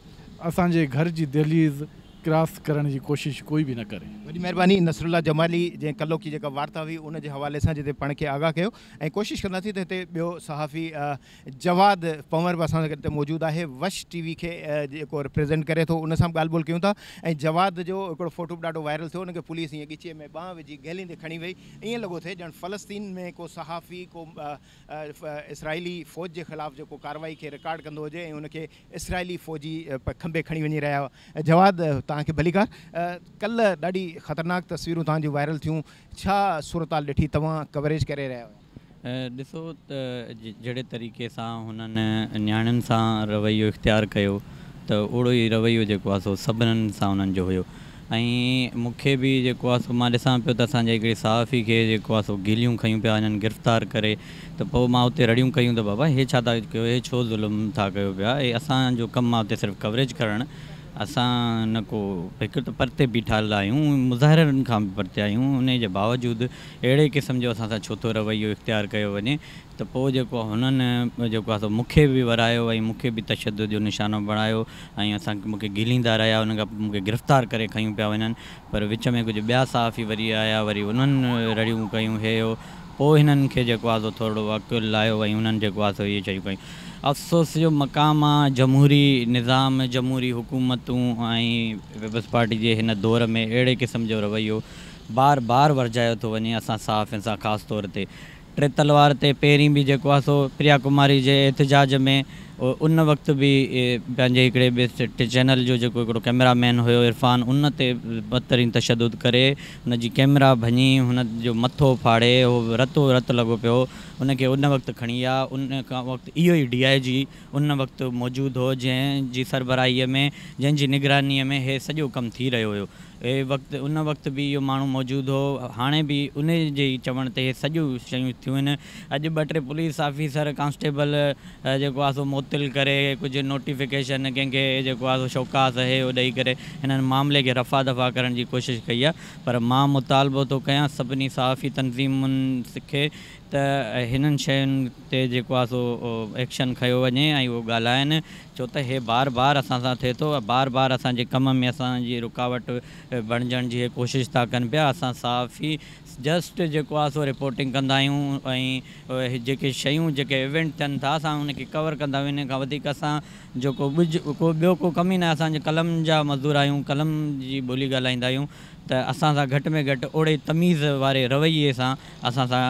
असांजे घर जी दहलीज़ क्रॉस करण जी कोशिशि कोई बि न करे। वॾी महिरबानी नसरुल्ला जमाली जंहिं कल्ह की जेका वार्ता हुई उन जे हवाले सां जिते पाण खे आगाह कयो ऐं कोशिशि कंदासीं त हिते ॿियो सहाफ़ी जवाद पंवर बि असां सां हिते मौजूदु आहे, वश TV खे जेको रिप्रेज़ेंट करे थो, उन सां बि ॻाल्हि ॿोल कयूं था। ऐं जवाद जो हिकिड़ो फोटो बि ॾाढो वायरल थियो, उनखे पुलिस ईअं ॻिचीअ में ॿांह विझी गैलींदे खणी वई, ईअं लॻो थिए ॼण फ़लस्तीन में को सहाफ़ी को इसराइली फ़ौज जे ख़िलाफ़ु जेको कार्रवाई खे रिकॉर्ड कंदो हुजे ऐं उनखे इसराइली फ़ौजी खंबे खणी वञी रहिया हुआ। जवाद तव्हांखे भलीकार, कल्ह ॾाढी ख़तरनाक तस्वीरूं तव्हांजूं वायरल थियूं, छा सूरताल ॾिठी, तव्हां कवरेज करे रहिया हुआ? ॾिसो त जहिड़े तरीक़े सां हुननि नियाणियुनि सां रवैयो इख़्तियार कयो त ओड़ो ई रवैयो जेको आहे सो सभिनीनि सां उन्हनि जो हुयो। ऐं मूंखे बि जेको आहे सो मां ॾिसां पियो त असांजे हिकिड़े सहाफ़ी खे जेको आहे सो गिलियूं खयूं पिया वञनि गिरफ़्तार करे, त पोइ मां उते रड़ियूं कयूं त बाबा हे छा था कयो, हे छो ज़ुल्म था कयो पिया, हे असांजो कमु आहे उते सिर्फ़ु कवरेज करणु। असां न को हिकु त परते बीठल आहियूं, मुज़ाहिरनि खां बि परते आहियूं, उन जे बावजूदि अहिड़े क़िस्म जो असां सां छो थो रवैयो इख़्तियार कयो वञे त पोइ जेको हुननि जेको आहे मूंखे बि वरायो ऐं मूंखे बि तशद्दुद जो निशानो बणायो ऐं असांखे मूंखे गिलींदा रहिया, उन खां मूंखे गिरफ़्तार करे खयूं पिया वञनि। पर विच में कुझु ॿिया साफ़ी वरी आया, वरी उन्हनि रड़ियूं कयूं हे हो, पोइ हिननि खे जेको आहे थोरो अकुलु लाहियो ऐं उन्हनि जेको आहे इहे शयूं कयूं। अफ़सोस जो मक़ाम आहे जमहूरी निज़ाम, जमहूरी हुकूमतूं ऐं पीपल्स पार्टी जे हिन दौर में अहिड़े क़िस्म जो रवैयो बार बार वर्जायो थो वञे। असां साफ़ सां ख़ासि तौर ते टे तलवार ते पहिरीं बि जेको आहे प्रिया कुमारी जे एहतजाज में उन वक़्तु बि पंहिंजे हिकिड़े ॿिए चैनल जो जेको हिकिड़ो कैमरामैन हुयो इरफ़ान, उन ते बदतरीन तशद्दुद करे हुनजी कैमरा भञी, हुन जो मथो फाड़े, उहो रतो रत लॻो पियो, उनखे उन वक़्तु खणी विया। उन खां वक़्तु इहो ई DIG उन वक़्तु मौजूदु हो, जंहिंजी सरबराहीअ में, जंहिंजी निगरानीअ में हे सॼो कमु थी रहियो हुयो। उन वक़्तु बि इहो माण्हू मौजूदु हो। हाणे बि उन जे ई चवण ते सॼियूं शयूं थियूं आहिनि। अॼु 2-3 पुलिस ऑफिसर कांस्टेबल जेको आहे मुतिल करे कुझु नोटिफिकेशन कंहिंखे जेको आहे शौकास हे हो ॾेई करे हिननि मामले खे रफ़ा दफ़ा करण जी कोशिशि कई आहे। पर मां मुतालबो थो कयां सभिनी साफ़ी तनज़ीमुनि खे त हिननि शयुनि ते जेको आहे एक्शन खयो वञे ऐं उहो ॻाल्हाइनि, छो त हे बार बार असां सां थिए थो। बार बार असांजे कम में असांजी रुकावट बणिजण जी कोशिशि था कनि पिया। असां साफ़ी जस्ट जेको आहे रिपोर्टिंग कंदा आहियूं ऐं जेके शयूं जेके इवेंट थियनि था असां उनखे कवर कंदा आहियूं। इन खां वधीक असां जेको ॿियो को कम ई न, असांजे कलम जा मज़दूर आहियूं, कलम जी ॿोली ॻाल्हाईंदा आहियूं, त असां सां घटि में घटि ओड़े तमीज़ वारे रवैये सां असां सां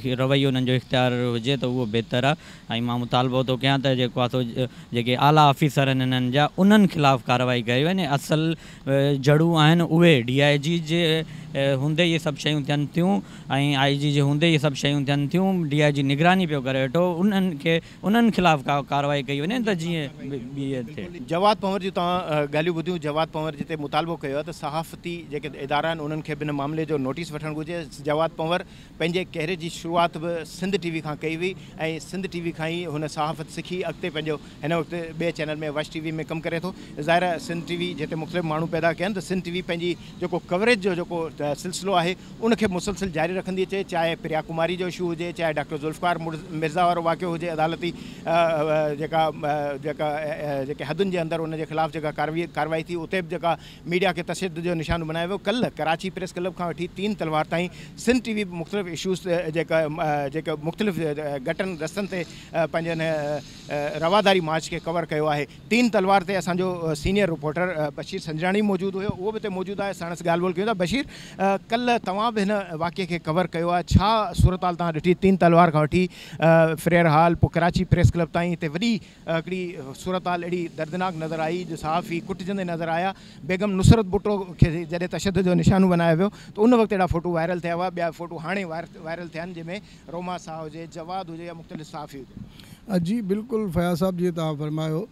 रवैयो उन्हनि जो इख़्तियार हुजे त उहो बहितर आहे। ऐं मां मुतालबो थो कयां त जेको आहे जेके आला ऑफिसर आहिनि हिननि जा, उन्हनि ख़िलाफ़ु कार्रवाई कई वञे। असुलु जड़ूं आहिनि उहे DIG जे हूंदे इहे सभु शयूं थियनि थियूं ऐं IG जे हूंदे इहे सभु शयूं थियनि थियूं। DIG निगरानी पियो करे वेठो, उन्हनि ख़िलाफ़ु कार्रवाई कई वञे त जीअं ॿी थिए। जवाद पंवर जी तव्हां ॻाल्हियूं ॿुधियूं। जवाद पंवर जिते मुतालबो कयो आहे त सहाफ़ती जेके इदारा आहिनि उन्हनि खे बि हिन मामले जो नोटिस वठणु घुरिजे। जवाद पंवर पंहिंजे कहरे जी शुरूआति बि सिंध TV खां कई हुई ऐं सिंध TV खां ई हुन सहाफ़त सिखी अॻिते पंहिंजो हिन वक़्तु ॿिए चैनल में वश TV में कमु करे थो। ज़ाहिर आहे सिंध TV जिते मुख़्तलिफ़ माण्हू पैदा कया आहिनि त सिंध TV पंहिंजी जेको कवरेज जो जेको सिलसिलो आहे उनखे मुसलसिल जारी रखंदी अचे, चाहे प्रिया कुमारी जो इशू हुजे, चाहे डॉक्टर ज़ुल्फ़िकार मिर्ज़ा वारो वाक़ियो हुजे, अदालती जेके हदुनि जे अंदरि उनजे ख़िलाफ़ु जेका कार्रवाई थी, उते बि जेका मीडिया खे तशद्दुद जो निशानो बनायो वियो। कल्ह कराची प्रेस क्लब खां वठी 3 तलवार ताईं सिंध TV मुख़्तलिफ़ इशूज़ जेके मुख़्तलिफ़ घटनि रस्तनि ते पंहिंजे रवादारी मार्च खे कवर कयो आहे। 3 तलवार ते असांजो सीनियर रिपोर्टर बशीर संजराणी मौजूदु हुयो, उहो बि हिते मौजूदु आहे। साणसि ॻाल्हि ॿोल कयूं था। बशीर, कल्ह तव्हां बि हिन वाक़िए खे कवर कयो आहे, छा सूरत हाल तव्हां ॾिठी? 3 तलवार खां वठी फ्रेयर हाल, पोइ कराची प्रेस क्लब ताईं हिते वॾी हिकिड़ी सूरत हाल अहिड़ी दर्दनाक नज़र आई जो सहाफ़ी कुटिजंदे नज़र आया। बेगम नुसरत भुट्टो खे जॾहिं तशद्दुद जो निशानो बनायो वियो त उन वक़्तु अहिड़ा फ़ोटो वायरल थिया हुआ। ॿिया फ़ोटो हाणे वायरल थिया आहिनि जंहिंमें रोमा साह हुजे, जवाद हुजे या मुख़्तलिफ़ सहाफ़ी हुजे। जी बिल्कुलु फयाज़ साहब, जीअं तव्हां फरमायो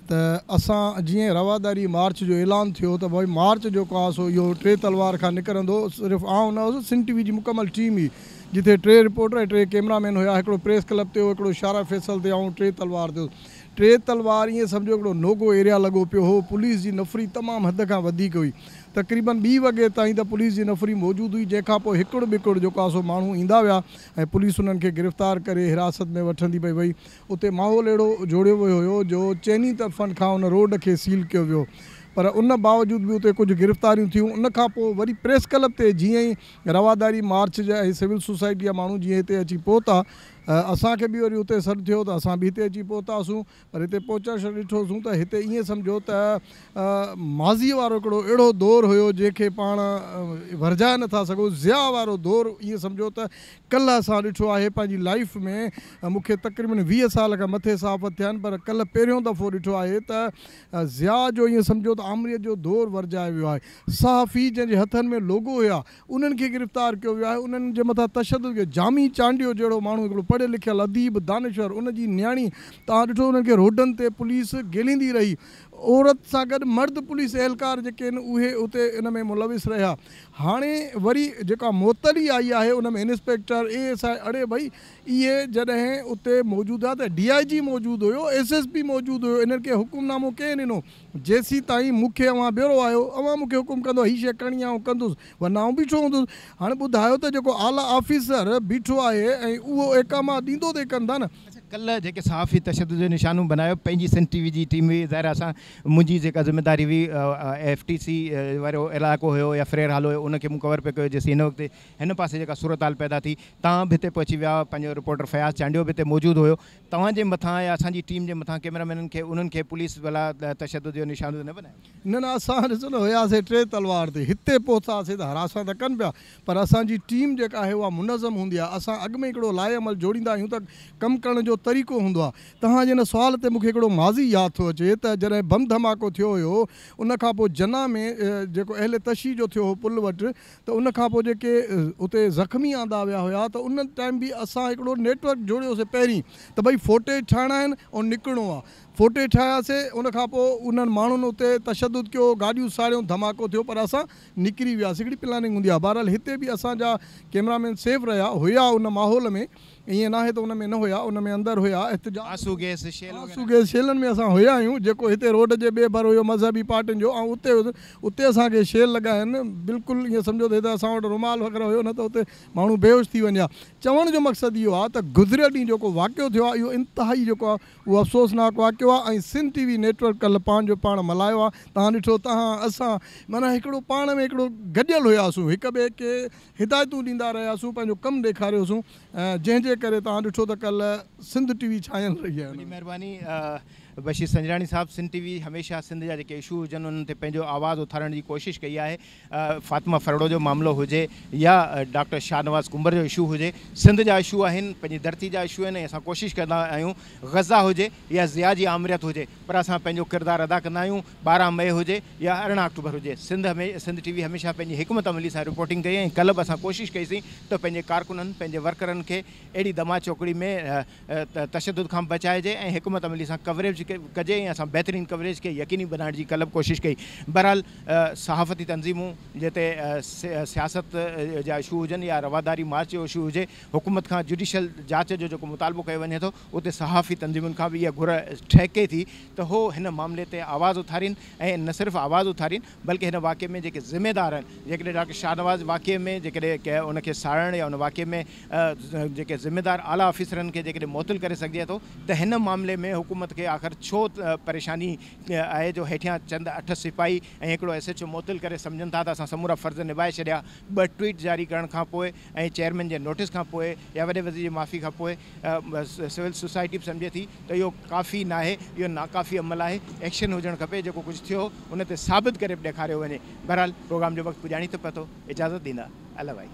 त असां जीअं रवादारी मार्च जो ऐलान थियो त भई मार्च जेको आहे इहो 3 तलवार खां निकिरंदो। सिर्फ़ु आउं न हुउसि, सिंध TV जी मुकमल टीम हुई जिते 3 रिपोर्टर ऐं 3 कैमरामैन हुया। हिकिड़ो प्रेस क्लब ते हो, हिकिड़ो शारा फैसल ते, ऐं 3 तलवार ते। 3 तलवार ईअं सम्झो हिकिड़ो नोगो एरिया लॻो पियो हो। पुलिस जी नफ़री तमामु हद खां वधीक हुई। तक़रीबन 2 वॻे ताईं त पुलिस जी नफ़री मौजूदु हुई, जंहिंखां पोइ हिकिड़ो ॿिकिड़ो जेको आहे माण्हू ईंदा विया ऐं पुलिस उन्हनि खे गिरफ़्तार करे हिरासत में वठंदी पई वई। उते माहौल अहिड़ो जोड़ियो वियो हुयो जो चइनी तरफ़नि खां उन रोड खे सील कयो वियो। पर उन बावजूद बि उते कुझु गिरफ़्तारियूं थियूं। उन खां पोइ वरी प्रेस क्लब ते जीअं ई रवादारी मार्च जा ऐं सिविल सोसाइटी जा माण्हू जीअं हिते अची पहुता, असांखे बि वरी उते सॾु थियो त असां बि हिते अची पहुतासीं। पर हिते पहुचण ॾिठोसीं त हिते ईअं सम्झो त माज़ीअ वारो हिकिड़ो अहिड़ो दौरु हुयो जंहिंखे पाण वरजाए नथा सघूं। ज़िया वारो दौरु ईअं सम्झो त कल्ह असां ॾिठो आहे पंहिंजी लाइफ में। मूंखे तक़रीबन 20 साल खां मथे सहाफ़त थिया आहिनि, पर कल्ह पहिरियों दफ़ो ॾिठो आहे त ज़िया जो ईअं सम्झो त आमरीअ जो दौरु वरजाए वियो आहे। सहाफ़ी जंहिंजे हथनि में लोगो हुया उन्हनि खे गिरफ़्तार कयो वियो आहे। उन्हनि जे मथां तशद्दुद कयो। जामी चांडियो जहिड़ो माण्हू, हिकिड़ो पढ़ियल लिखियल अदीब दानिश्वर, उनजी न्याणी तव्हां ॾिठो उन्हनि खे रोडनि ते पुलिस ॻेलींदी रही। औरत सां गॾु मर्द पुलिस एहलकार जेके आहिनि उहे उते इन में मुलविस रहिया। हाणे वरी जेका मोतली आई आहे उन में इंस्पेक्टर ASI अड़े भई इहे जॾहिं उते मौजूदु आहे त DIG मौजूदु हुयो, SSP मौजूदु हुयो, इन्हनि खे हुकुमनामो कंहिं ॾिनो? जेसीं ताईं मूंखे अवां बीरो आहियो, अवां मूंखे हुकुम कंदो हीअ शइ करणी आहे, कंदुसि, वरना आउं बीठो हूंदुसि। हाणे ॿुधायो त जेको आला ऑफिसर बीठो आहे ऐं उहो एकामा ॾींदो त कंदा न। कल्ह जेके सहाफ़ी तशद्दुद जो निशानो बनायो पंहिंजी सिंध TV जी टीम हुई, ज़ाहिर असां मुंहिंजी जेका ज़िम्मेदारी हुई FTC वारो इलाइक़ो हुयो या फ्रेर हाल हुयो उनखे मूं कवर पियो कयो जेसीं हिन वक़्तु हिन पासे जेका सूरत हाल पैदा थी। तव्हां बि हिते पहुची विया, पंहिंजो रिपोर्टर फयाज़ चांडियो बि हिते मौजूदु हुयो। तव्हांजे मथां या असांजी टीम जे मथां कैमरामैननि खे उन्हनि खे पुलिस भला तशद्दुद जो निशानो न बनायो? न असां ॾिसो न हुयासीं 3 तलवार ते, हिते पहुतासीं त हरासा त कनि पिया, पर असांजी टीम जेका आहे उहा मुनज़म हूंदी आहे। असां अॻु में हिकिड़ो लाहे अमल जोड़ींदा आहियूं त कमु करण जो तरीक़ो हूंदो आहे। तव्हांजे हिन सुवाल ते मूंखे हिकिड़ो माज़ी यादि थो अचे त जॾहिं बम धमाको थियो हुयो उनखां पोइ जना में जेको अहले तशी जो थियो हो पुल वटि, त उनखां पोइ जेके उते ज़ख़्मी आंदा विया हुया त उन टाइम बि असां हिकिड़ो नेटवर्क जोड़ियोसीं पहिरीं त भई फोटे ठाहिणा आहिनि ऐं निकिरणो आहे। फोटे ठाहियासीं, उनखां पोइ उन्हनि माण्हुनि उते तशद्दुद कयो, गाॾियूं साड़ियूं, धमाको थियो, पर असां निकिरी वियासीं। हिकिड़ी प्लानिंग हूंदी आहे। बहरहाल हिते बि असांजा कैमरामैन सेफ रहिया हुया उन माहौल में, ईअं नाहे त उन में न हुया, उन में अंदरि हुया। आंसू गैस शेलनि में असां हुया आहियूं, जेको हिते रोड जे ॿिए भर हुयो मज़हबी पार्टियुनि जो, ऐं उते असांखे शेल लॻा आहिनि। बिल्कुलु ईअं सम्झो त असां वटि रुमाल वग़ैरह हुयो, न त उते माण्हू बेहोश थी वञे। चवण जो मक़सदु इहो आहे त गुज़िरियल ॾींहुं जेको वाक़ियो थियो आहे इहो इंतिहाई जेको आहे उहो अफ़सोसनाक वाक़ियो आहे। ऐं सिंध TV नेटवर्क कल्ह पंहिंजो पाण मल्हायो आहे। तव्हां ॾिठो, तव्हां असां माना हिकिड़ो पाण में हिकिड़ो गॾियल हुयासीं, हिक ॿिए खे हिदायतूं ॾींदा रहियासीं, पंहिंजो कमु ॾेखारियोसीं, जंहिंजे करे तव्हां ॾिठो त कल्ह सिंध TV छायल रही आहे। महिरबानी बशीर संजरानी साहब, सिंध TV हमेशह सिंध जा जेके इशू हुजनि उन्हनि ते पंहिंजो आवाज़ उथारण जी कोशिशि कई आहे। फातिमा फरड़ो जो मामिलो हुजे या डॉक्टर शाहनवाज़ कुंबर जो इशू हुजे, सिंध जा इशू आहिनि, पंहिंजी धरती जा इशू आहिनि। असां कोशिशि कंदा आहियूं ग़ज़ा हुजे या ज़िया जी आमरियत हुजे, पर असां पंहिंजो किरदारु अदा कंदा आहियूं। 12 मई हुजे या 18 अक्टूबर हुजे, सिंध TV हमेशह पंहिंजी हिकमत अमली सां रिपोर्टिंग कई। ऐं कल्ह बि असां कोशिशि कईसीं त पंहिंजे कारकुननि, पंहिंजे वर्करनि खे अहिड़ी दमा चौकड़ी में तशद्दुद खां बचाइजे ऐं हिकमत अमली सां कवरेज कजे ऐं असां बहितरीन कवरेज खे यकीनी बनाइण जी कल्ह कोशिशि कई। बहरहाल सहाफ़ती तंज़ीमूं जिते सियासत जा इशू हुजनि या रवादारी मार्च जो इशू हुजे, हुकूमत खां जुडिशल जांच जो जेको मुतालबो कयो वञे थो, उते सहाफ़ी तंज़ीमुनि खां बि इहा घुर ठहिके थी त हो हिन मामले ते आवाज़ उथारीनि। ऐं न सिर्फ़ु आवाज़ उथारीनि बल्कि हिन वाक़े में जेके ज़िम्मेदार आहिनि, जेकॾहिं डॉक्टर शाहनवाज़ वाक़े में जेकॾहिं उनखे साड़ण या उन वाक़े में जेके ज़िम्मेदार आला ऑफिसरनि खे जेकॾहिं मुअतल करे सघिजे थो, त हिन मामले में हुकूमत खे आख़िर छो परेशानी आहे जो हेठियां चंद 8 सिपाही ऐं हिकिड़ो SHO मुअतल करे सम्झनि था त असां समूरा फ़र्ज़ निभाए छॾिया। 2 ट्वीट जारी करण खां पोइ ऐं चेयरमैन जे नोटिस खां पोइ या वॾे वज़ीर जी माफ़ी खां पोइ सिविल सोसाइटी बि सम्झे थी त इहो काफ़ी न आहे, इहो नाकाफ़ी अमल आहे। एक्शन हुजणु खपे, जेको कुझु थियो उन ते साबित करे बि ॾेखारियो वञे। बहरहाल प्रोग्राम जो वक़्तु पुॼाणी थो पतो, इजाज़त ॾींदा, अल्लाह भाई।